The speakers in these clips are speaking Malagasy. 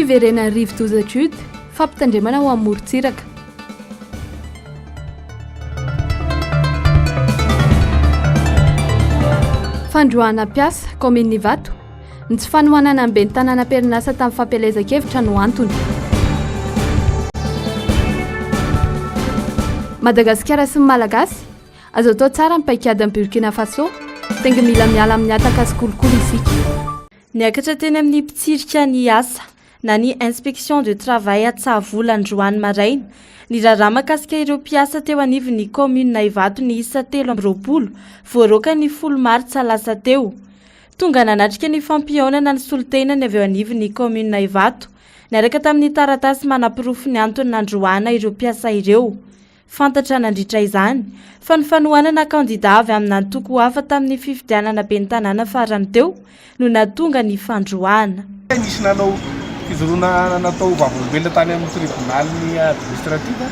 fiverenan'ny rivo-dozatr'ud fampitandremana ho amin'ny morontsiraka. Fandroana piasa kominy Vato, ny tsy fanohanana amin'ny ben'ny tanàna perinasa tamin'ny fampielezan-kevitra no antony. Madagasikara sy ny Malagasy azo atao tsara ny paikady amin'ny Burkina Faso, tenga mila miala amin'ny ataka sy kolokolo isika. Niakatra teny amin'ny mpitsirika ny asa na ny inspection de travail Tsavola Androany maraina ny raharaha mahakasika ireo mpiasa teo anivon'ny commune Ivato ny isa 3 voaroaka ny 10 Martsa lasa teo. Tonga nanatrika ny fampihaonana ny solotenany avy eo anivon'ny commune Ivato niaraka tamin'ny taratasy manam-pirofo ny antony Androana ireo mpiasa ireo. Fantatra nandritra izany fa ny fanohanana kandida avy amin'ny antoko hafa tamin'ny fifidianana ben'ny tanàna farany teo no nahatonga ny fandroana. Nisy nanao fizorona natao vavolombelona tany amin'ny tribunal ny administrativa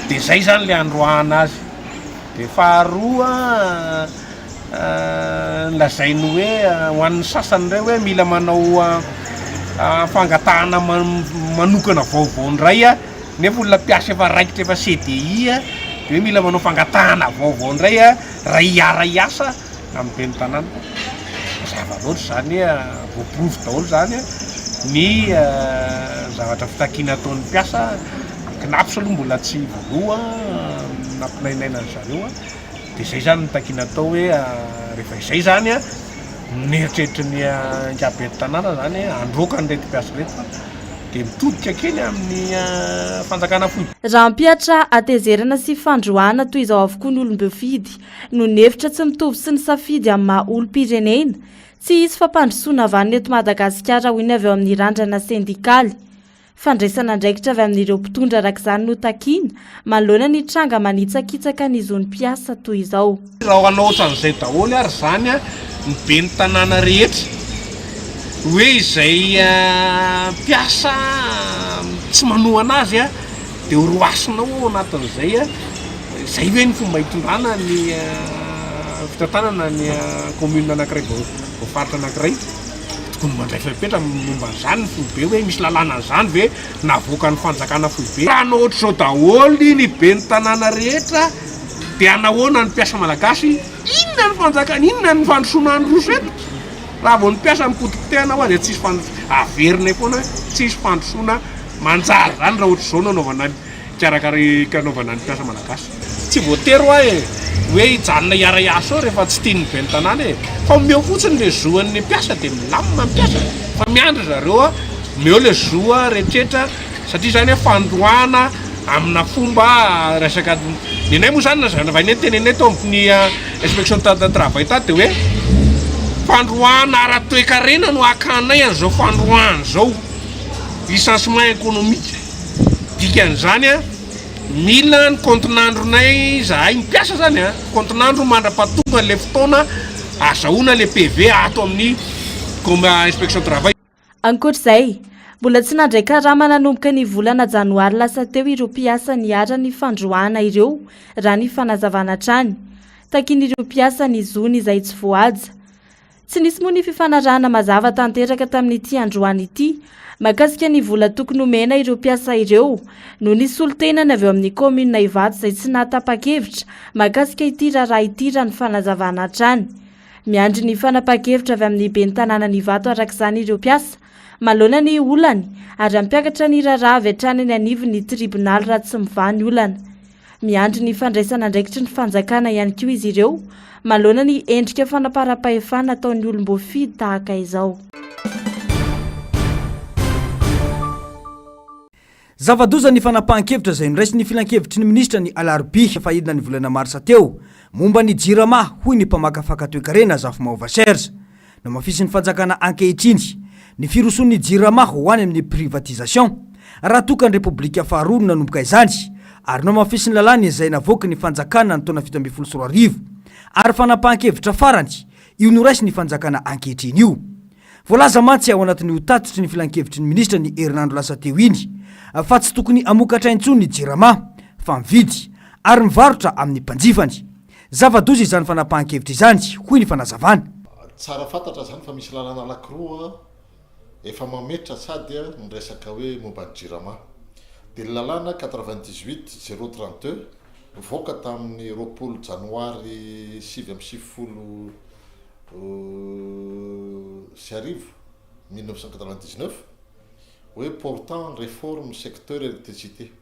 dia izay zany le androana azy. Dia faharoa lazainy hoe ho an'ny sasany iray hoe mila manao fangatahana manokana vaovaondray nefa olona mpiasa efa raikitra efa CDI dia hoe mila manao fangatahana vaovaondray raha hiara hiasa amin'ny ben'ny tanàna. Zava-loatra zany voaprovo daholo zany ny zavatra fitakiana ataon'ny mpiasa knapy aloha mbola tsy voaloha nampinainaina zareo dia izay zany nitakiana atao hoe rehefa izay zany mieritreritra ny nkaben'ny tanàna zany androaka ny reto mpiasa reto dia mitodika kely amin'ny fanjakana fohy. Raha mpiatra atezerana sy fandroana toy izao avokoa ny olom-befidy no nevitra tsy mitovy sy ny safidy amin'ny maha olom-pirenena tsy hisy fampandrosoana avy any eto Madagasikara hoy ny avy eo amin'ny randrana sendikaly. Fandraisana andraikitra avy amin'ireo mpitondra araka izany no takiana manoloana ny tranga manitsakitsaka ny zon'ny mpiasa toy izao. Raha hanao ohatran'izay daholo ary zany ny ben'ny tanàna rehetra hoe izay mpiasa tsy manohana azy dia horoasinao anatin'izay izay hoe ny fomba hitondrana ny fitantanana ny commune anankiray voafaritra anankiray tokony mandray fepetra momba an'izany ny foibe hoe misy lalàna an'izany ve navoaka ny fanjakana foibe. Raha hanao ohatr'izao daholo ny ben'ny tanàna rehetra dia anahoana ny mpiasa malagasy inona ny fanjakana inona ny fandrosoana ny roso eto. Raha vao ny mpiasa mipotipotehana ho azy tsisy averina foana tsisy fandrosoana manjary zany raha ohatr'izao nanaovana karakaranaovana ny mpiasa malagasy. Tsy voatery hoe hijanona hiara hiasa ao rehefa tsy tiany ben'ny tanàna fa meo fotsiny le zoan'ny mpiasa dia milamina mpiasa fa miandry zareo meo le zoa rehetrrehetra satria zany hoe fandroana amina fomba resaka nenay moa zany nazanavainay tenenay tao amin'ny inspection de travail ta dia hoe fandroana ara-toekarena no akanay an'izao fandroana zao licenciement économique dikan'izany mila ny kontinandronay zahay mipiasa zany kontinandro mandra-pahatonga le fotoana azahoana le PV ato amin'ny inspection travail. Ankoatr'izay mbola tsy nandray karama nanomboka ny volana janoary lasa teo ireo mpiasa niara ny fandroana ireo raha ny fanazavana trany takian'ireo mpiasa ny zony izay tsy voaja. Tsy nisy moa ny fifanarahana mazava tanteraka tamin'ity androany ity mahakasika ny vola tokony omena ireo mpiasa ireo no ny solotenana avy eo amin'ny commune Ivato izay tsy nahatapa-kevitra mahakasika ity raharaha ity raha ny fanazavana trany. Miandry ny fanapa-kevitra avy amin'ny ben'ny tanàna ny Ivato arak'izany ireo mpiasa maloana ny olany ary ampiakatra ny raharaha avy hatrany ny anivon'ny tribunal raha tsy mivany olana. Miandry ny fandraisana andraikitry ny fanjakana ihany koa izy ireo maloana ny endrika fanapara-pahefana ataon'ny olom-boafidy tahaka izao. Zava-doza ny fanapahan-kevitra izay niraisy ny filan-kevitry ny ministra ny Alarobia fahidina ny volana Marsa teo momba ny jirama hoy ny mpamakafaka toe-karena Zafimahova Serge no mafisy ny fanjakana ankehitriny ny firoson'ny jirama ho any amin'ny privatisation raha tokany repoblika faharoa nanomboka izany ary no mafisy ny lalàna izay navoaka ny fanjakana ny taona 2014 ary fanapahan-kevitra farany io no raisy ny fanjakana ankehitriny io. Voalaza mantsy ao anatin'ny tatitry ny filan-kevitry ny ministra ny herinandro lasa teo iny fa tsy tokony amokatra intsony ny jirama fa mividy ary mivarotra amin'ny mpanjifany. Zava-doza izany fanapahan-kevitra izany hoy ny fanazavana. Tsara fantatra zany fa misy lalàna anankiroa efa mametra sady a ny resaka hoe momba ny jirama dia ny lalàna 98 032 mivoaka tamin'ny roapolo janoary 7 sy arivo 1999 hoe portant réforme secteur électricité.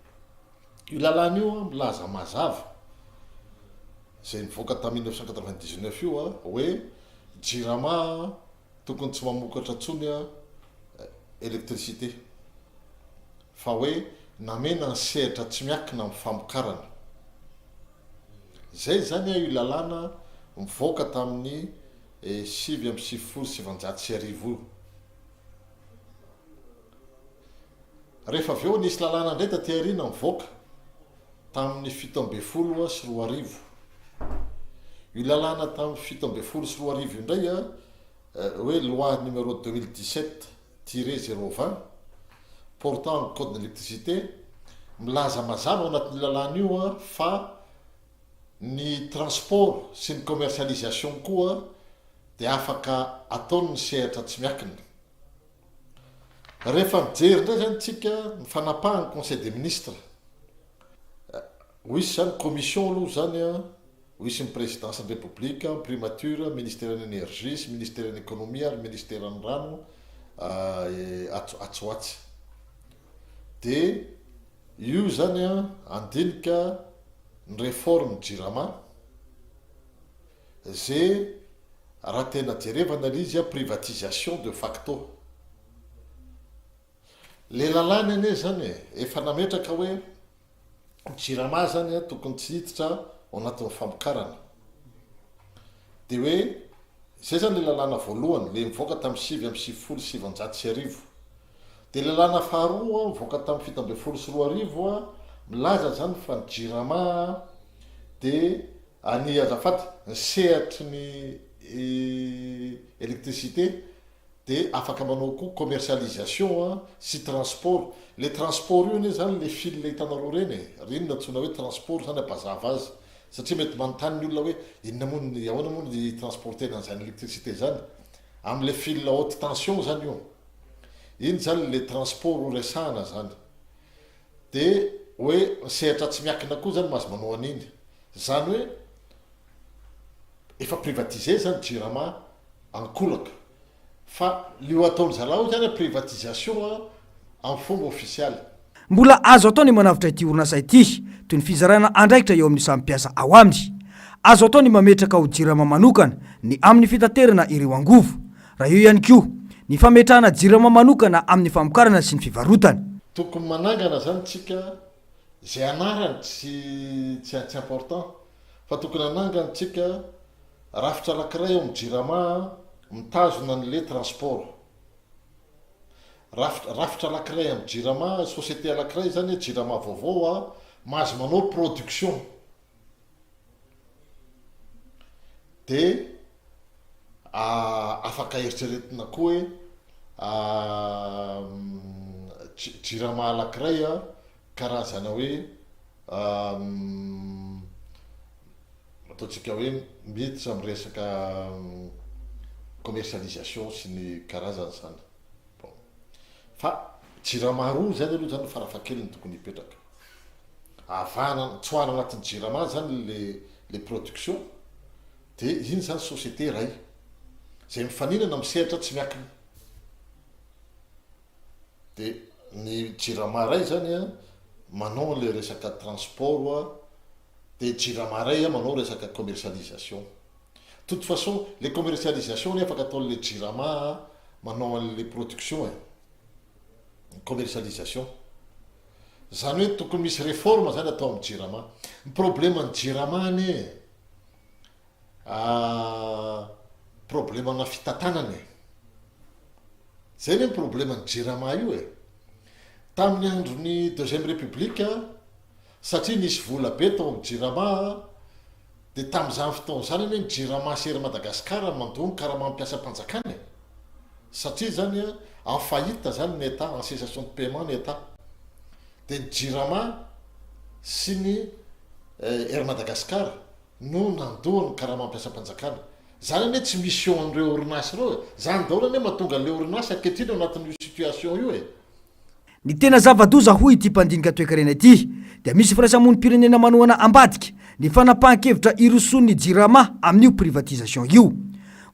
Io lalàna io a milaza mazava zay nivoaka tamin'ny 1999 io a hoe jirama tokony tsy mamokatra ntsony a électricité fa hoe namena ny sehatra tsy miakina amin'ny famokarana. Zay zany a io lalàna mivoaka tamin'ny 7 sy arivo. Rehefa avy eo nisy lalàna indray taty aoriana mivoaka tamin'ny 17 sy 4 arivo. Io lalàna tamin'ny 17 sy 4 arivo indray a hoe loi numéro 2017-020 portant le code de l'électricité milaza mazava ao anatin'ny lalàna io a fa ny transport sy ny commercialisation koa dia afaka ataony ny sehatra tsy miakina. Rehefa mijery indray zany tsika ny fanapahany conseil des ministres ho isy zany commission aloha zany a ho isy ny présidence ny république primature ministère ny énergie sy ministère ny économie ary ministère ny rano atsoatsy. Dia io zany a andinika ny réforme jirama zay raha tena jerevana izy a privatisation de facto. Le lalàna ane zany efa nametraka hoe jirama zany a tokony tsy hiditra ao anatin'ny famokarana. Dia hoe zay zany le lalàna voalohany le mivoaka tamin'ny 7 sy arivo. Dia le lalàna faharoa mivoaka tamin'ny 17 sy 4 arivo a milaza zany fa ny jirama dia any azafady ny sehatry ny électricité dia afaka manao koa commercialisation sy transport. Le transport io ne zany le fil le hitanareo reny reny natsona hoe transport zany abazava azy satria mety manontany ny olona hoe inona moa ahoana moa ny transportena an'izany électricité zany amin'le fil haute tension zany io. Iny zany le transport ho resahana zany. Dia hoe sehatra tsy miakina koa zany mahazo manao an'iny. Zany hoe efa privatisé zany jirama ankolaka fa io ataony zalao zany privatisation amin'ny fomba officialy. Mbola azo atao ny manavitra ity orinasa ity toy ny fizarana andraikitra eo amin'ny samy mpiasa ao aminy. Azo atao ny mametraka ho jirama manokana ny amin'ny fitaterana ireo angovo. Raha eo ihany koa ny fametrahana jirama manokana amin'ny famokarana sy ny fivarotana. Tokony manangana zany tsika zay anarany tsy important fa tokony anangana tsika rafitra anankiray eo amin'ny jirama mitazona an'le transport. Rafitra anankiray amin'ny jirama société anankiray zany jirama vaovao a mahazo manao production. Dia afaka eritreretina koa hoe jirama anankiray a karazana hoe ataontsika hoe miditra amin'ny resaka commercialisation sy ny karazany zany. Fa jirama roa zany aloha zany farafahakeliny tokony hipetraka. Avana tsoahana anatin'ny jirama zany le production dia iny zany société ray zay mifaninana amin'ny sehatra tsy miakina. Dia ny jirama ray zany a manao le resaka transport a dia jirama ray a manao resaka commercialisation. De toute façon le commercialisation ny afaka ataon'le jirama manao an'le production commercialisation. Zany hoe tokony misy réforme zany atao amin'ny jirama. Ny problème ny jirama ane problème na fitantanany. Zay ny problème ny jirama io tamin'ny andron'ny deuxième république satria nisy vola be tao amin'ny jirama dia tamin'izany fotoana zany hoe ny jirama sery Madagasikara mandoa karaha mampiasa mpanjakany satria zany en faillite zany ny état en cessation de paiement ny état. Dia ny jirama sy ny Air Madagascar no nandoa ny karaha mampiasa mpanjakana zany ane tsy mission an'ireo orinasy reo zany daolo ane mahatonga le orinasy ankehitriny ao anatin'io situation io ny tena zava-doza hoy ity mpandinika toe-karena ity dia misy firaisamonim-pirenena manohana ambadika ny fanapahan-kevitra iroson'ny jirama amin'io privatisation io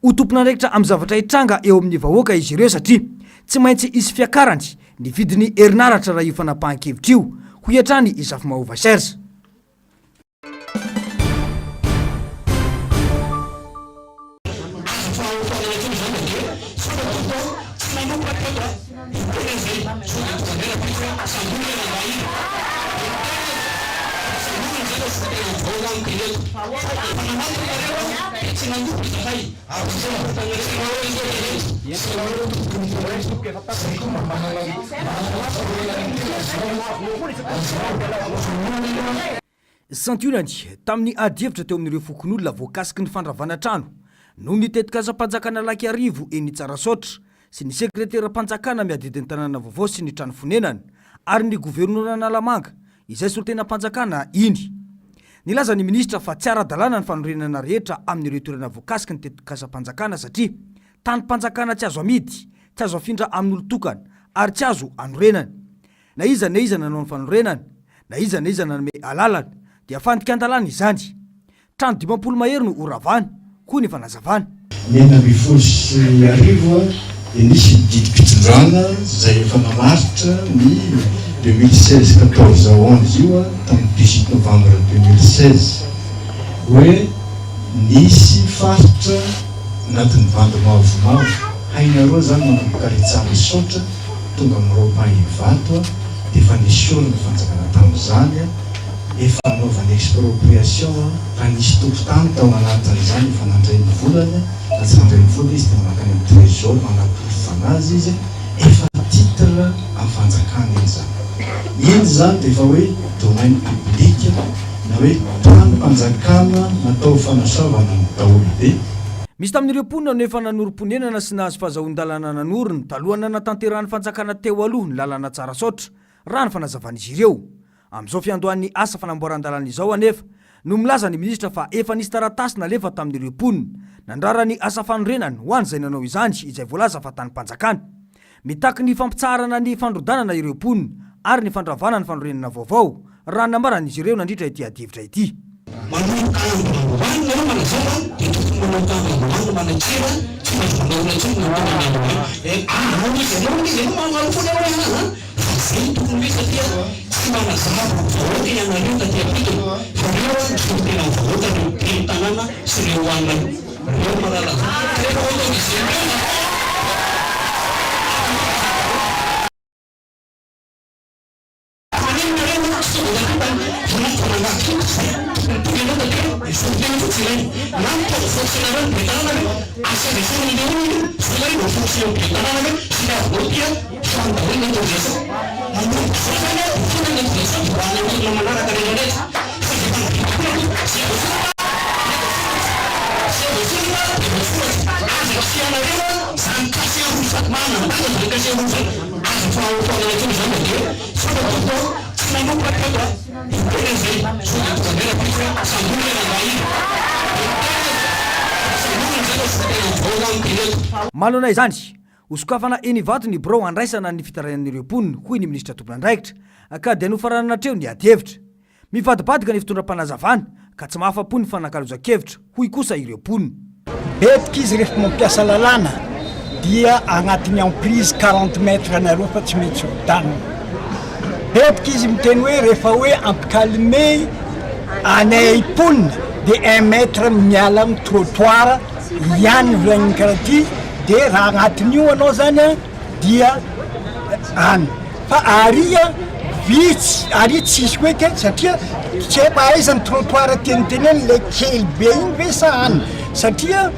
ho tompona andraikitra amin'ny zavatra hitranga eo amin'ny vahoaka izy ireo satria tsy maintsy isy fiakarany ny vidiny herinaratra raha io fanapahan-kevitra io ho hiatrany isafy mahova serge. santionany tamin'ny adihevitra teo amin'ireo fokon'olona voakasiky ny fandravana trano noho ny tetikasa-panjakana laky arivo eny Tsarasotra sy ny sekretera-panjakana miadidiny tanàna vaovao sy ny trano fonenana ary ny governorana Nalamanga izay solotena-panjakana iny. Nilaza ny ministra fa tsy ara-dalàna ny fanorenana rehetra amin'ireo toerana voakasiky ny tetikasa-panjakana satria tany-panjakana tsy azo amidy, tsy azo afindra amin'ny olo-tokana ary tsy azo anorenana. Na iza nanao ny fanorenana, na iza nanome alalana dia fandikan-dalàna izany. Trano 20 mahery no oravany koa ny fanazavana. Mena bifosy arivo dia nisy didi-pitsindrana izay efa namaritra ny 2016-14 io tamin'ny 18 novembre 2016 hoe nisy faritra anatin'ny vandy mavomavo hainareo zany manombokaritsamy misaotra tonga miropahivato dia efa nisy olona fanjakana tamin'izany efa anaovany expropriation raha nisy tokotany tao anatin'izany efa nandray ny volany na tsy nandray ny volana izy dia manakany amin'ny trésor manapolo fanazy izy efa titre amin'ny fanjakana iny zany. Iny zany dia efa hoe domaine public na hoe trano-panjakana natao fanasavana ny daholo be. Misy tamin'ireo mponina no efa nanorom-ponenana sy nahazo fahazahon-dalàna nanorina talohana natanterahany fanjakana teo aloha ny lalàna Tsarasotra raha ny fanazavan'izy ireo. Amin'izao fiandohan'ny asa fanamboaran-dalàna izao anefa no milaza ny ministra fa efa nisy taratasy nalefa tamin'ireo mponina nandrara ny asa fanorenana ho an'izay nanao izany izay voalaza fa tany-panjakana. Mitaky ny fampitsarana ny fandrodanana ireo mponina ary ny fandravana ny fanorenana vaovao raha nambaran'izy ireo nandritra ity adihevitra ity. Malona izany usokafana eny vato ny bro andraisana ny fitarainan'ireo mponina hoy ny ministra tompon'andraikitra ka dia nofarananatreo ny adihevitra mivadibadika ny fitondram-panazavana ka tsy mahafa-po ny fanakalozan-kevitra hoy kosa ireo mponina. Betika izy rehefa mampiasa lalàna dia agnatin'ny emprise 40 mètres nareo fa tsy maintsy rodanina. Betika izy miteny hoe rehefa hoe ampikalimey anay mponina dia 1 mètre miala amin'ny trottoir ihany volagniny karaha ty dia raha agnatin'io anao zany dia any fa aria vitsy aria tsisy hoe ke satria tsy aizany trottoir teniteneny le kely be igny ve sa any satria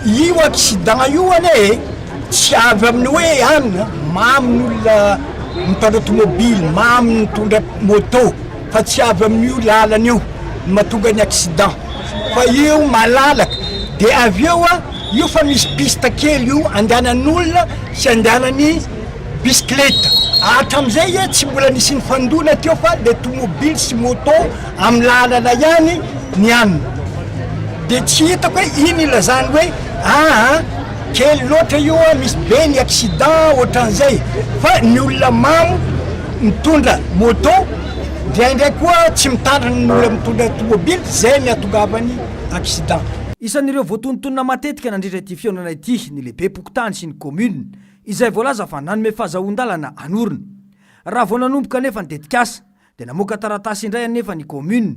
io accident io ane tsy avy amin'ny hoe any mamin'olona mitondra automobile mamy mitondra moto fa tsy avy amin'io lalana io mahatonga ny accident fa io malalaka dia avy eo io fa misy piste kely io andehanan'olona sy andehanany bisikileta hatram'izay tsy mbola nisy ny fandona teo fa le tomobily sy moto amin'ny lalana ihany ny anina dia tsy hitako hoe iny ilazany hoe kely loatra io a misy be ny accident ohatran'izay fa ny olona mamo mitondra moto ndraindray koa tsy mitandrina ny olona mitondra tomobily zay ny atongavany accident. Isan'ireo voatonontonona matetika nandritra ity fionana ity ny lehibe pokotany sy ny commune izay voalaza fa nanome fahazahon-dalana anorina. Raha vao nanomboka nefa ny tetikasa dia namoaka taratasy indray anefa ny commune,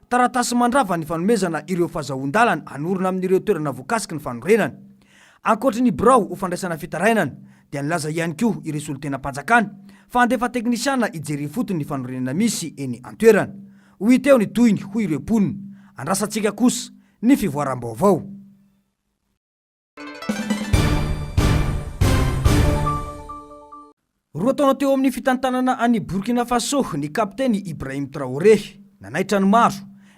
taratasy mandrava ny fanomezana ireo fahazahon-dalana anorina amin'ireo toerana voakasiky ny fanorenana. Ankoatra ny birao ho fandraisana fitarainana dia nilaza ihany koa iresolo tena mpanjakana fa andefa teknisiana ijery fotony ny fanorenana misy eny antoerana. Ho iteo ny toyiny ho ireo ponina, andrasantsika kosa ny fivoaram-baovao. Roa taona teo amin'ny fitantanana any Burkina Faso ny kapteny Ibrahim Traoré nanaitra ny maro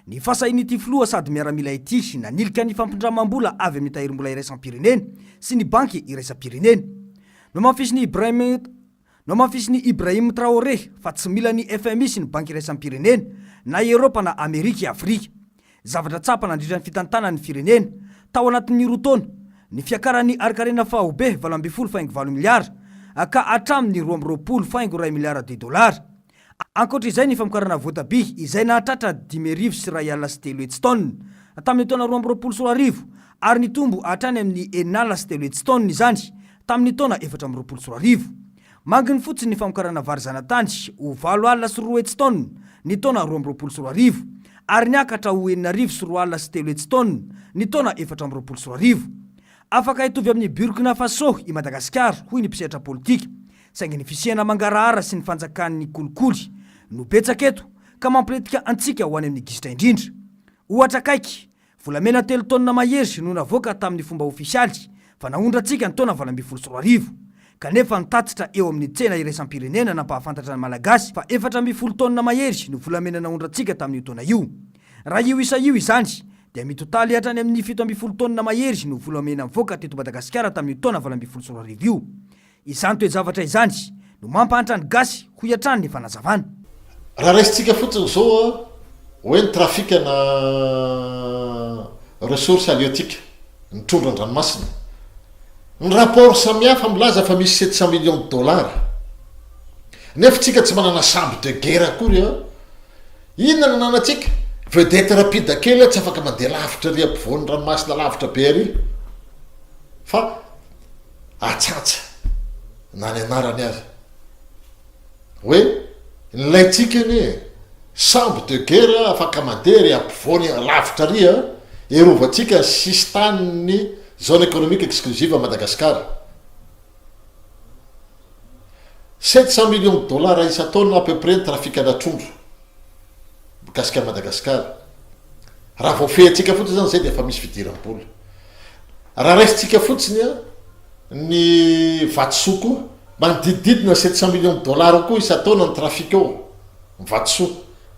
ny fasahin'ity filoha sady miaramila ity nanilika ny fampindramam-bola avy amin'ny tahirim-bola iraisam-pirenena sy ny banky iraisam-pirenena. No mafisy ny Ibrahim Traoré fa tsy mila ny FMI sy ny banky iraisam-pirenena na Eropa na Amerika Afrika. Zavatra tsapa nandritra ny fitantanany firenena tao anatin'ny roa taona ny fiakaran'ny arkarena fahobe 2.7 miliara ka hatramin'ny 2.2 miliara $. Ankoatra izay ny famokarana voatabia izay nahatratra 5,000 sy R1 sy 3 tonna tamin'ny taona 2024 ary ny tombo hatrany amin'ny 4 sy 3 tonna izany tamin'ny taona 2024. Manginy fotsiny ny famokarana vary zanatany ho 4 sy 2 tonna ny taona 2024 ary niakatra ho 4 sy R1 sy 3 tonna ny taona 2024. Afaka hitovy amin'ny Burkina Faso i Madagasikara hoy ny mpisehatra politika saingy ny fisiana mangarahara sy ny fanjakan'ny kolikoly no betsaka eto ka mampiretika antsika ho any amin'ny gisitra indrindra. Ohatra kaiky, volamena 3 tonna mahery no navoaka tamin'ny fomba ofisialy fa naondra antsika ny taona 2024 kanefa nitatitra eo amin'ny tsena iraisam-pirenena nampahafantatra ny malagasy fa 400 tonna mahery no volamena naondra antsika tamin'io taona io. Raha io isa io izany dia mitotaly hatrany amin'ny 700 tonna mahery no volamena mivoaka teto Madagasikara tamin'io taona 2024 io. Izany toe-javatra izany no mampahantra ny gasy ho hiatrany ny fanazavana. Raha raisitsika fotsiny zao hoe ny trafika na ressource halieutique ny trondro an-dranomasina, ny rapport samihafa milaza fa misy 700 millions de dollars nefa tsika tsy manana sambo de guerre akory inona nananatsika vedette rapide kely tsy afaka mandeha lavitra ry ampovoan'ny ranomasina lavitra be ary fa atsatsa na ny anarany azy hoe nylaitsika ny sambo de guerre afaka mandeha ry ampovoany lavitra ry erovantsika sistan'ny zone économique exclusive à Madagascar. 700 millions de dollars isa-taona à peu près ny trafika anatrondro mikasika Madagascar. Raha vao fehintsika fotsiny zany zay dia efa misy fidiram-bola. Raha raisitsika fotsiny ny vatosoa manodidididina 700 millions de dollars koa isa-taona ny trafika ao vatosoa.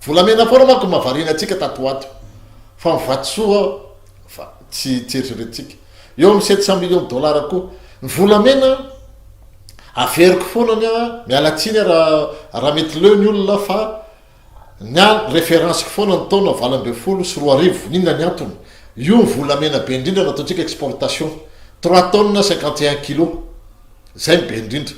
Volamena foana manko mahavariana antsika tato ato fa vatosoa fa tsy eritreretintsika. Eo amin'ny 700 millions de dollars koa ny volamena averiko foanany mialatsiny raha mety leo ny olona fa ny référence foana ny taona 20 sy 2 ninona ny antony io ny volamena be indrindra nataontsika exportation 3 tonnes 51 kilos zay be indrindra.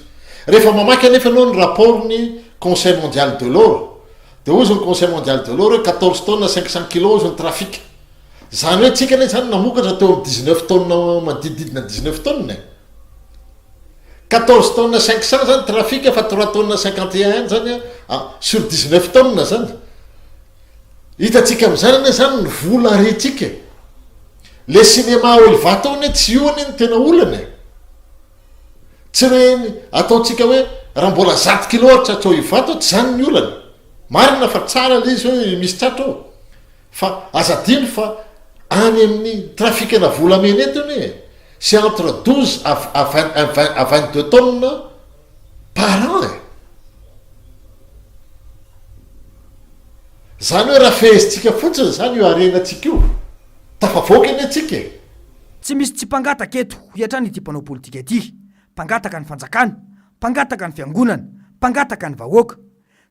Rehefa mamaky anefa anao ny rapport ny conseil mondial de l'or de ozy ny conseil mondial de l'or 14 tonnes 500 kilos ozy ny trafika. Zany hoe tsika ne zany namokatra teo amin'ny 19 tonnes manodidididina 19 tonnes 14 tonnes 500 zany trafika fa 3 tonnes 51 zany sur 19 tonnes zany. Hitatsika am'zany ane zany ny vola retsika. Le cinéma Olvaton tsy io ane ny tena olana. Tsy reny ataontsika hoe raha mbola 100 kilo ohatra atao Olvaton tsy zany ny olana. Marina fa tsara le izy hoe misy tratra ao. Fa azadino fa any amin'ny trafikana volamena eto ny c'est entre 12 à 22 tonnes par an. Zany hoe raha fehezitsika fotsiny zany io arenatsika io tafavoaka eny atsika. Tsy misy tsy mpangataka eto hiatrany ity mpanao politika ity. Mpangataka ny fanjakana, mpangataka ny fiangonana, mpangataka ny vahoaka.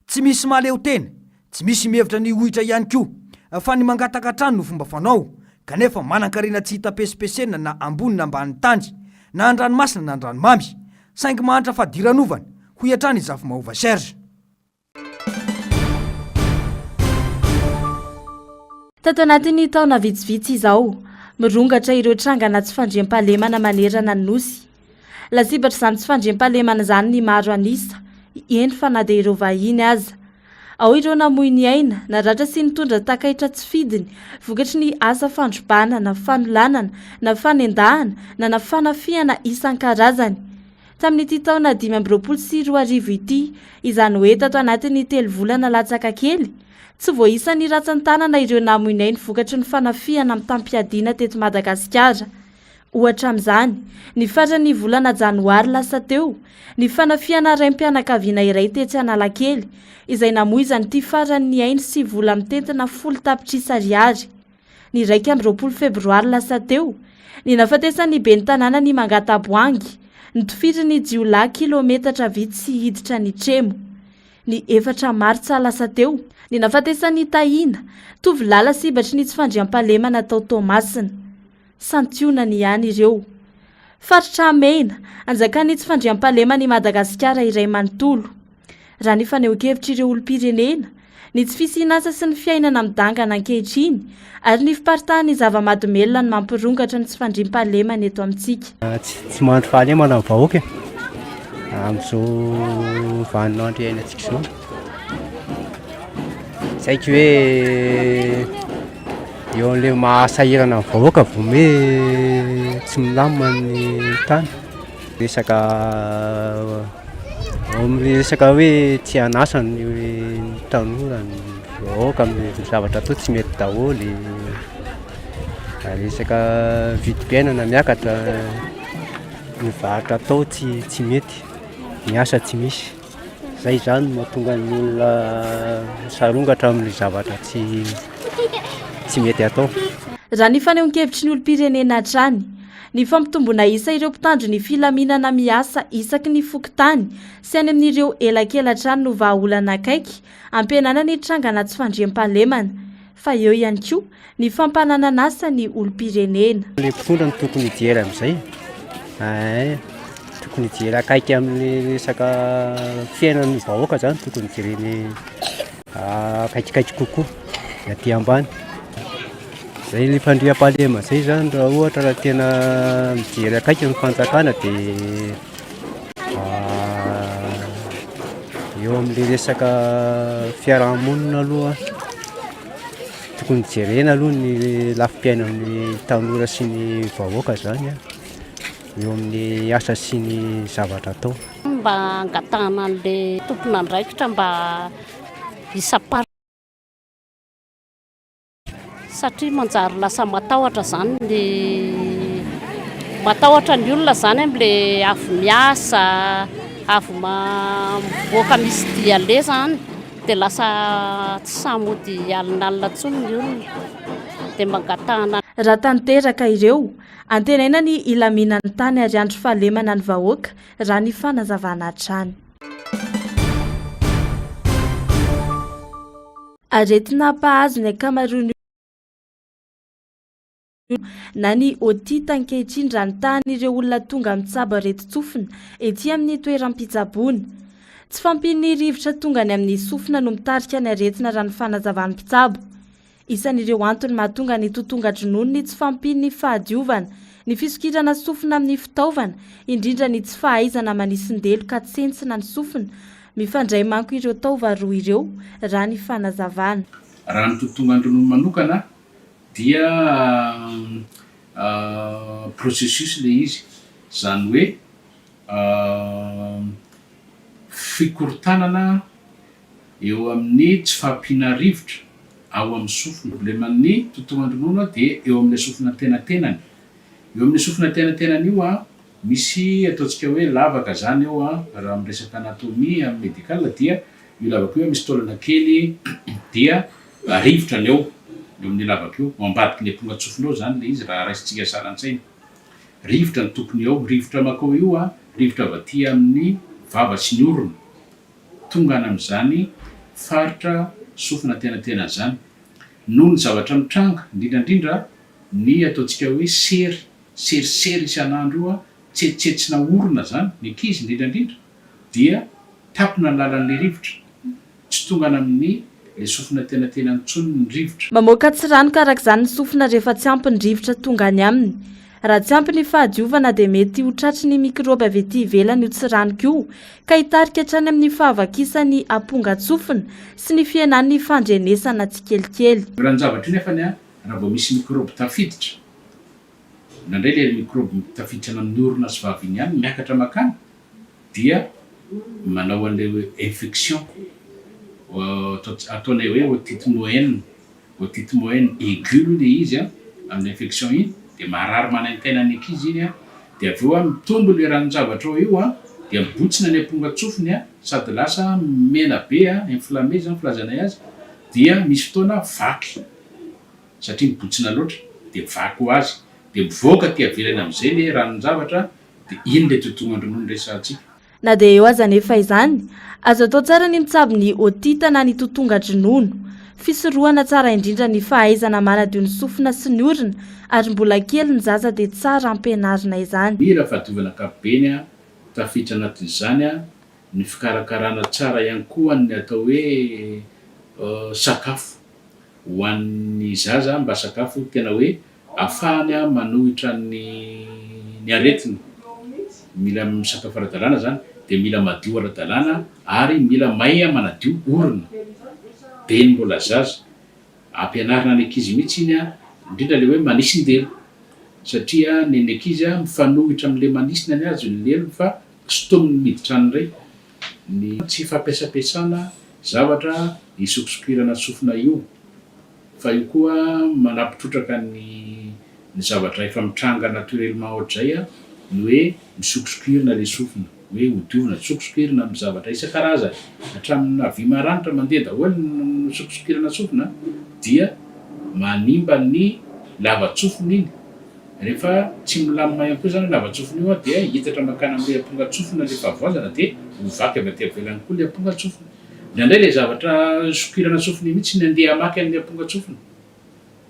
Tsy misy maleo tena, tsy misy mihevitra ny ohitra ihany koa fa ny mangataka trano no fomba fanao kanefa manan-karena tsy hita pesipesena na ambony na ambany tandry na andranomasina na andranomamy saingy mahantra fadiranovana ho iatrany izafy mahova Serge. Tato anatin'ny taona vitsivitsy izao mirongatra ireo trangana tsy fandriam-pahalemana manerana ny nosy. Lasibatra izany tsy fandriam-pahalemana izany ny maro anisa, eny fa na dia ireo vahiny aza. Ao ireo namoy ny aina, naratra sy nitondra takaitra tsy fidiny, vokatry ny asa fandrobana na fanolanana na fanendahana na fanafiana isan-karazany. Tamin'ity taona 2024 ity, izany hoe tato anatin'ny 3 volana latsaka kely, tsy voaisany ratsan-tanana ireo namoy ny aina vokatry ny fanafiana amin'ny tampiadiana teto Madagasikara. Ohatra amin'izany, ny faran'ny volana janoary lasa teo, ny fanafiana raim-pianakaviana iray tetsy Analakely, izay namoizany ity faran'ny aina sy vola mitentina 10 tapitrisa ariary. Ny 20 febroary lasa teo, ny nafatesany ben'ny tanàna ny Mangataboangy, ny tofirin'ny Jiolay kilometatra vitsy sy hiditra ny Tremo. Ny 4 martsa lasa teo, ny nafatesany Tahina, tovolahy sibatry ny tsy fandriam-pahalemana tao Tomasina. Santionany ihany ireo. Faritra mena, anjakany tsy fandriam-pahalemana i Madagasikara iray manontolo. Raha ny fanehoan-kevitra ireo olom-pirenena, ny tsy fisinasa sy ny fiainana midangana ankehitriny, ary ny fiparitahan'ny zava-mahadomelona ny mampirongatra ny tsy fandriam-pahalemana eto amintsika. Tsy mandro fahalemana amin'ny vahoaka amin'izao vaninandro iainantsika izao. Saika hoe eo amin'ilay mahasahirana amin'ny vahoaka vome tsy milamina ny tany. Resaka resaka hoe tsy hanasa ny tanora ny vahoaka amin'ny zavatra atao tsy mety daholo. Resaka vidim-piainana miakatra, ny varotra atao tsy mety, ny asa tsy misy. Zay zany no mahatonga ny olona sarongatra amin'ny zavatra tsy mety atao. Raha ny fanehoan-kevitry ny olom-pirenena hatrany, ny fampitombona isa ireo mpitandro ny filaminana miasa isaky ny fokontany sy any amin'ireo elakelan-trano no vahaolana akaiky ampihenana ny trangana tsy fandriam-pahalemana, fa eo ihany koa ny fampananana asa ny olom-pirenena. Ilay mpitondra no tokony hijery amin'izay. Tokony hijery akaiky amin'ny resaka fiainan'ny vahoaka zany, tokony hijereny akaikikaiky kokoa aty ambany. Zay ny fandriam-pahalemana zay zany raha ohatra raha tena mijery akaiky ny fanjakana dia eo amin'ilay resaka fiarahamonina aloha tokony jerena aloha ny lafim-piainan'ny tanora sy ny vahoaka zany eo amin'ny asa sy ny zavatra atao. Mba angatahana an'ilay tompona andraikitra mba hisapara, satria manjary lasa matahotra zany matahotra ny olona zany amin'ilay avy miasa, avy mivoaka misy diale zany, dia lasa tsy samody alinalina tsony ny olona, dia mangatahana. Raha tanteraka ireo, antenaina ny ilaminan'ny tany ary andro fahalemana ny vahoaka raha ny fanazavana hatrany. Aretina mpahazo ny ankamaroany na ny otita ankehitriny raha ny tahan'ireo olona tonga mitsabo areti-tsofina ety amin'ny toeram-pitsaboana. Tsy fampiny rivotra tonga ny amin'ny sofina no mitarika ny aretina raha ny fanazavan'ny mpitsabo. Isan'ireo antony mahatonga ny totonga-dronono ny tsy fampiny fahadiovana, ny fisokirana sofina amin'ny fitaovana, indrindra ny tsy fahaizana manisindelo ka tsentsina ny sofina. Mifandray manko ireo taova roa ireo raha ny fanazavana. Raha ny totonga-dronono manokana dia processus le izy, zany hoe fikorotanana eo amin'ny tsy fahampiana rivotra ao amin'ny sofina. Probleman'ny totonga-dronono dia eo amin'ny sofina tenatenany. Eo amin'ny sofina tenatenany io misy ataontsika hoe lavaka zany eo raha amin'ny resaka anatomia amin'ny médical dia io lavaka io misy taolana kely dia rivotra ny eo amin'ny lavaka io, ambadiky ny amponga-tsofinao zany le izy raha raisitsika saran-tsaina. Rivotra ny tokony ao, rivotra makao io rivotra avy aty amin'ny vava sy ny orona, tonga any amin'izany faritra sofina tenatena zany. Noho ny zavatra mitranga indrindrandrindra ny ataontsika hoe serisery isan'andro a tsetitsetsina orona zany ny ankizy indrindrandrindra dia tapina ny lalan'le rivotra tsy tongana amin'ny le sofina tenatena ntsony ny rivotra. Mamoaka tsy ranoka araka izany ny sofina rehefa tsy ampy ny rivotra tonga any aminy. Raha tsy ampy ny fahadiovana dia mety ho tratry ny mikroba avy ety ivelany io tsy ranoka io ka hitarika hatrany amin'ny fahavakisany amponga-tsofina sy ny fiainan'ny fandrenesana tsikelikely. Raha ny zavatra io nefany a raha vao misy mikroba tafiditra nandray le mikroba tafiditra amin'ny orona sy vaviny ihany miakatra makany dia manao an'le hoe infection ataonay hoe otite moyenne aiguë le izy a amin'ny infection iny dia marary manaintainany ankizy iny a dia avy eo a mitombo le ranon-javatra ao io a dia mibotsina ny amponga-tsofiny a sady lasa mena be a inflammé zany filazanay azy dia misy fotoana vaky satria mibotsina loatra dia vaky ho azy dia mivoaka ty avelany amin'izay le ranon-javatra dia iny le totognandronono resantsika. Na dia eo aza nefa izany azo atao tsara ny mitsabo ny otita na ny totonga-dronono fisorohana tsara indrindra ny fahaizana manadio ny sofina sy ny orina ary mbola kely ny zaza dia tsara ampianarina izany. Mila fahadiovana ankapobeny a tafiditra anatin'izany a ny fikarakarana tsara ihany koa ny atao hoe sakafo ho an'ny zaza mba sakafo tena hoe ahafahany a manohitra ny aretina. Mila misakafo ara-dalàna zany dia mila madio ara-dalàna ary mila may a manadio orina be ny mbola zaza ampianarina ny ankizy mihitsy iny a indrindra le hoe manisindelo satria ny ankizy a mifanohitra amin'le manisina ny azy ny lelo fa sotominy miditra anyray ny tsy fampiasampiasana zavatra isokosokirana sofina io fa io koa manampitrotraka ny zavatra efa mitranga naturellement ohatr'izay a ny hoe misokosokirina le sofina hoe hodiovina sokosokirina amin'ny zavatra isan-karazany hatramina vy maranitra mandeha daholo ny misokosokirana sofina dia manimba ny lava-tsofina iny rehefa tsy milamina ihany koa zany lava-tsofina io a dia hitatra makana amin'le amponga-tsofina rehefa avoazana dia mivaky avy aty avelany koa le amponga-tsofina. Nandray le zavatra sokirana sofina mihitsy ny andeha amaky amin'ny amponga-tsofina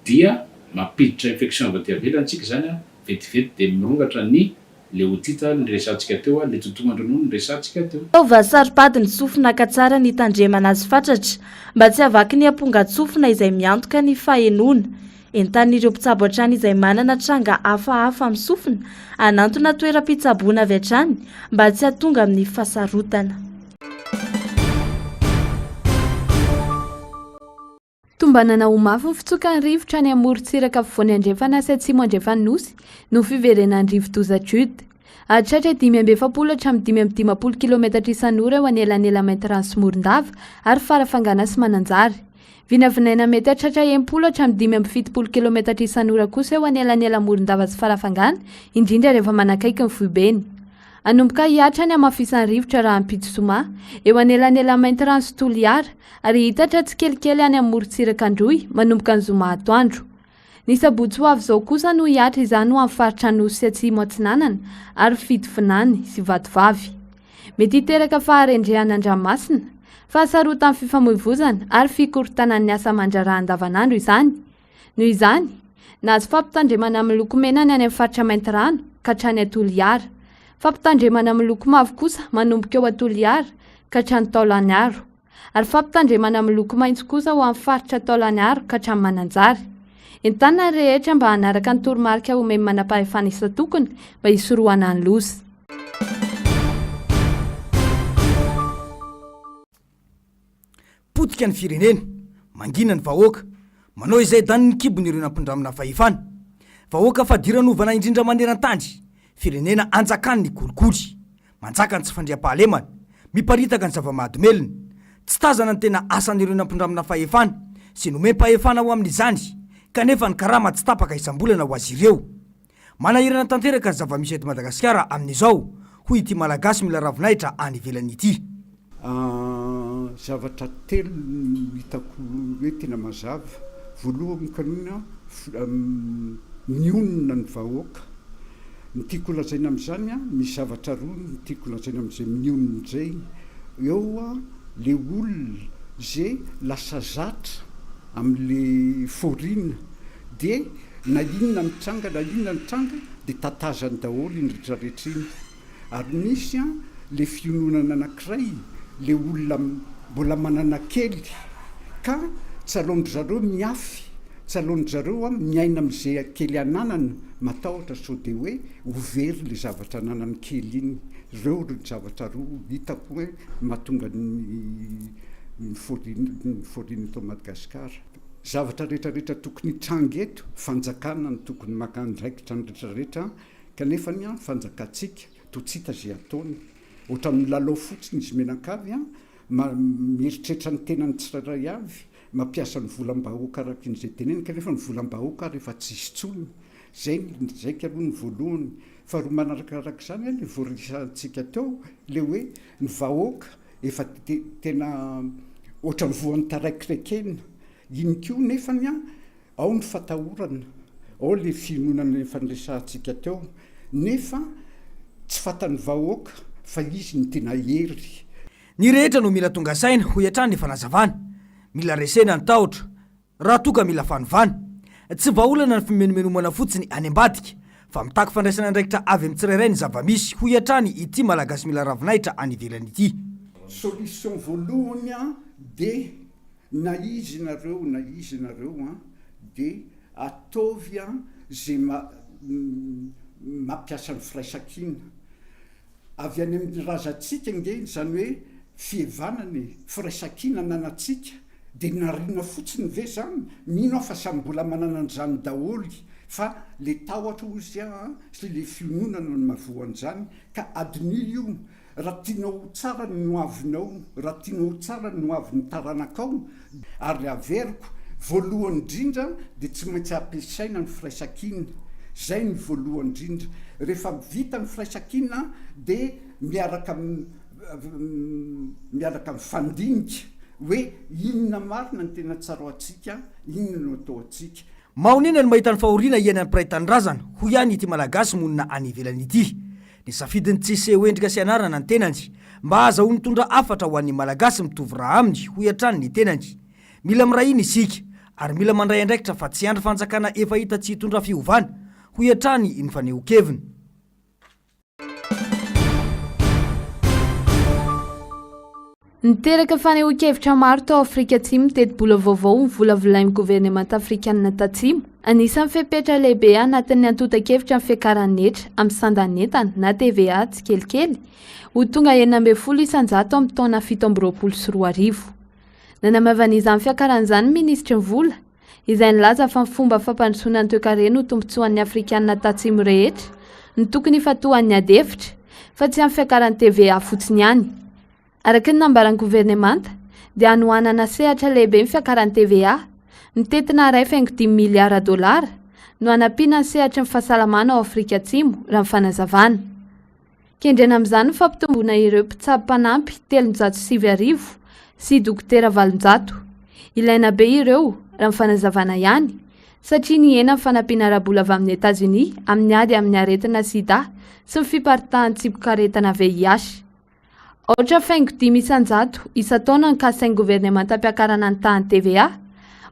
dia mampiditra infection avy aty avelany tsika zany a vetivety dia mirongatra ny le otita ny resantsika teo a le totognandronono ny resantsika teo. Taova saripady ny sofina ka tsara ny tandremana azy fatratra mba tsy havaky ny amponga-tsofina izay miantoka ny fahenoana. Entan'ireo mpitsabo hatrany izay manana tranga hafahafa amin'ny sofina anantona toeram-pitsaboana avy hatrany mba tsy hahatonga amin'ny fasarotana. Tombanana ho mafy ny fitsoka ny rivotra ny amoron-tsiraka afovoany andrefana sy atsimo andrefany nosy no fiverenan'ny rivo-doza-jude. Hatratra 570 hatramin'ny 550 kilometatra isan'ora eo anelanela maintirano sy morondava ary farafangana sy mananjary. Vinavinaina mety hatratra 70 hatramin'ny 570 kilometatra isan'ora kosa eo anelanela morondava sy farafangana indrindra rehefa manakaiky ny foibeny. Anomboka hiatra ny amafisan'ny rivotra raha ampitso-soma eo anelanela maintirano sy toliara ary hitatra tsy kelikely any amoron-tsiraka androy manomboka ny zoma atoandro. Ny sabotsy ho avy izao kosa no hiatra izany ho amin'ny faritra nosy sy atsimo atsinanana ary fitofinany sy vatovavy. Mety hiteraka faharendrehana an-dranomasina, fahasarotan'ny fifamoivoizana ary fikorontanan'ny asa aman-draharaha andavanandro izany. Noho izany, nahazo fampitandremana amin'ny loko mena ny any amin'ny faritra maintirano ka hatrany Toliara. Fampitandremana amin'ny loko mavo kosa manomboka eo Toliara ka hatrany Taolagnaro. Ary fampitandremana amin'ny loko maitso kosa ho amin'ny faritra Taolagnaro ka hatrany Mananjary. Entanina rehetra mba hanaraka ny toromarika ho memy manam-pahefana isa-tokony mba hisorohana ny loza. Potika ny firenena, mangina ny vahoaka, manao izay dany ny kibony ireo nampindramina fahefana. Vahoaka fadiran'ovana indrindra maneran-tany, firenena anjakany ny gorigory, manjaka ny tsy fandriam-pahalemana, miparitaka ny zava-mahadomelona, tsy tazana ny tena asan'ireo nampindramina fahefana sy nomem-pahefana ho amin'izany, kanefa ny karama tsy tapaka isam-bolana ho azy ireo. Manahirana tanteraka ny zava-misy eto Madagasikara amin'izao, hoy ity malagasy mila ravinahitra any ivelany ity. Zavatra telo hitako hoe tena mazava. Voalohany kanina mionona ny vahoaka. Ny tiako lazaina amin'izany a misy zavatra roa ny tiako lazaina amin'izay mionona izay. Eo a le olona zay lasa zatra amin'le forina dia na inona mitranga na inona mitranga dia tatazany daholo indretrarehetra iny ary misy a le fiononana anankiray le olona mbola manana kely ka tsy alondry zareo miafy tsy alondry zareo a miaina am'izay kely ananany matahotra sao dia hoe overy le zavatra ananany kely iny reo ny zavatra roa hitako hoe mahatonga ny foriany tao Madagasikara. Zavatra rehetrarehetra tokony hitranga eto fanjakana ny tokony makandraikitra ny rehetrarehetra kanefa ny a fanjakantsika to tsy hita zay ataony ohatra amin'ny lalao fotsiny izy menakavy a mieritreritra ny tenany tsirairay avy mampiasa ny volam-bahoaka araka n'izay teneny kanefa ny volam-bahoaka rehefa tsisy tsony zay zaika aloha ny voalohany faharoa manarakaaraka izany a le voarisantsika teo le hoe ny vahoaka efa tena ohatra ny voan'ny taraikiraikena iny ko nefany a ao ny fatahorana ao le fihinonana efa nyresantsika teo nefa tsy fatany vahoaka fa izy ny tena hery. Ny rehetra no mila tonga saina ho hiatrany ny fanazavana, mila resena ny tahotra, raha toka mila fanovana. Tsy vaolana ny fimenomenomana fotsiny any ambadika, fa mitaky fandraisana andraikitra avy amin'ny tsirairay ny zava-misy ho hiatrany ity malagasy mila ravinahitra any ivelany ity. Solution voalohany a dia na izy nareo a dia ataovy a zay mampiasa ny firaisan-kina avy any amin'ny razantsika nge zany hoe fievanany firaisan-kina nanatsika dia narina fotsiny ve zany mino aho fa samy mbola manana an'izany daholy fa le tahotra ozy a sy le fiononana ny mavoan'izany ka adiny io raha tianao tsara ny noavinao raha tianao tsara ny noavin'ny taranakao ary averiko voalohany indrindra dia tsy maintsy ampiasaina ny firaisan-kina zay ny voalohany indrindra rehefa vita ny firaisan-kina dia miaraka mifandinika hoe inona marina ny tena tsara atsika inona no atao atsika. Maonina ny mahita ny fahoriana ianany piraitan'ny razana ho ihany ity malagasy monina any ivelany ity. Ny safidiny tsisy hoendrika sy anarana ny tenany mba aza ho mitondra afatra ho an'ny malagasy mitovy raha aminy ho hiatrany ny tenany. Mila miray iny isika ary mila mandray andraikitra fa tsy andry fanjakana efa hita tsy hitondra fiovana ho hiatrany ny faneho-keviny. Niteraka faneho-kevitra maro tao Afrika Atsimo teti-bola vaovao mivolavolain'ny gouvernemanta afrikanina tatsimo. Anisan'ny fepetra lehibe anatin'ny antota-kevitra ny fiakaran'etra amin'ny sandanetana na TVA tsy kelikely ho tonga 9 isanjato amin'ny taona 2024. Nanamavana izany fiakaran'izany ministry ny vola izay nilaza fa ny fomba fampandrosoana ny toe-karena ho tombotsoan'ny afrikanina tatsimo rehetra ny tokony fatohan'ny adefitra fa tsy amin'ny fiakaran'ny TVA fotsiny ihany. Araka ny nambaran'ny gouvernemanta dia anohanana sehatra lehibe ny fiakaran'ny TVA mitetina $1.5 miliara no anampiana ny sehatra ny fahasalamana ao Afrika Atsimo raha ny fanazavana. Kendrena amin'izany ny fampitomboana ireo mpitsabo mpanampy 307 sy dokotera 700. Ilaina be ireo raha ny fanazavana ihany satria ny hena ny fanampiana rabola avy amin'ny États-Unis amin'ny ady amin'ny aretina sida sy ny fiparitahan'ny tsipokaretana VIH. Ohatra $5 isanjato isa-taona ny kasain'ny gouvernemanta ampiakarana ny tahan'ny TVA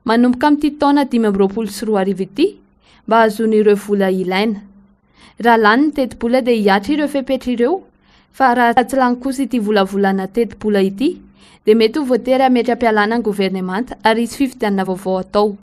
manomboka amin'ity taona 2024 ity mba ahazoana ireo vola ilaina. Raha lany ny teti-bola dia hiatra ireo fepetra ireo fa raha tsy lany kosa ity volavolana teti-bola ity dia mety ho voatery hametra-pialana ny gouvernemanta ary hisy fifidianana vaovao atao.